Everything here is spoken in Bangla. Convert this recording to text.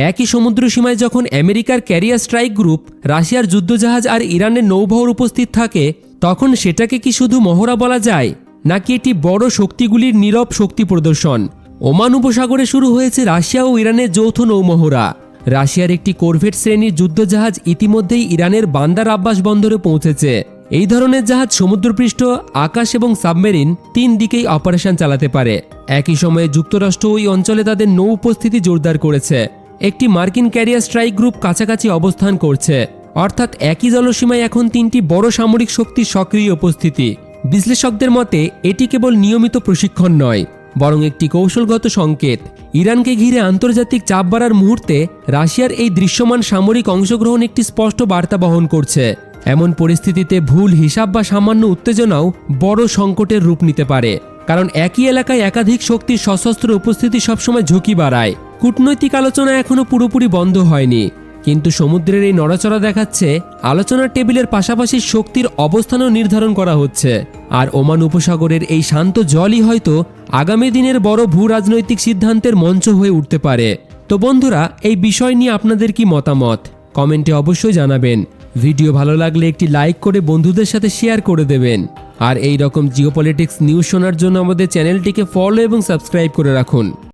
একই সমুদ্র সীমায় যখন আমেরিকার ক্যারিয়ার স্ট্রাইক গ্রুপ, রাশিয়ার যুদ্ধজাহাজ আর ইরানের নৌবহর উপস্থিত থাকে, তখন সেটাকে কি শুধু মহড়া বলা যায়, নাকি এটি বড় শক্তিগুলির নীরব শক্তি প্রদর্শন? ওমান উপসাগরে শুরু হয়েছে রাশিয়া ও ইরানের যৌথ নৌমহড়া। রাশিয়ার একটি করভেট শ্রেণীর যুদ্ধজাহাজ ইতিমধ্যেই ইরানের বান্দার আব্বাস বন্দরে পৌঁছেছে। এই ধরনের জাহাজ সমুদ্রপৃষ্ঠ, আকাশ এবং সাবমেরিন 3 দিকেই অপারেশন চালাতে পারে। একই সময়ে যুক্তরাষ্ট্র ওই অঞ্চলে তাদের নৌ উপস্থিতি জোরদার করেছে। একটি মার্কিন ক্যারিয়ার স্ট্রাইক গ্রুপ কাছাকাছি অবস্থান করছে। অর্থাৎ একই জলসীমায় এখন 3টি বড় সামরিক শক্তির সক্রিয় উপস্থিতি। বিশ্লেষকদের মতে এটি কেবল নিয়মিত প্রশিক্ষণ নয়, বরং একটি কৌশলগত সংকেত। ইরানকে ঘিরে আন্তর্জাতিক চাপ বাড়ার মুহূর্তে রাশিয়ার এই দৃশ্যমান সামরিক অংশগ্রহণ একটি স্পষ্ট বার্তা বহন করছে। এমন পরিস্থিতিতে ভুল হিসাব বা সামান্য উত্তেজনাও বড় সংকটের রূপ নিতে পারে, কারণ একই এলাকায় একাধিক শক্তির সশস্ত্র উপস্থিতি সবসময় ঝুঁকি বাড়ায়। কূটনৈতিক আলোচনা এখনও পুরোপুরি বন্ধ হয়নি, কিন্তু সমুদ্রের এই নড়াচড়া দেখাচ্ছে আলোচনার টেবিলের পাশাপাশি শক্তির অবস্থানও নির্ধারণ করা হচ্ছে। আর ওমান উপসাগরের এই শান্ত জলই হয়তো আগামী দিনের বড় ভূ রাজনৈতিক সিদ্ধান্তের মঞ্চ হয়ে উঠতে পারে। তো বন্ধুরা, এই বিষয় নিয়ে আপনাদের কি মতামত কমেন্টে অবশ্যই জানাবেন। ভিডিও ভালো লাগলে একটি লাইক করে বন্ধুদের সাথে শেয়ার করে দেবেন। আর এই রকম জিওপলিটিক্স নিউজ শোনার জন্য আমাদের চ্যানেলটিকে ফলো এবং সাবস্ক্রাইব করে রাখুন।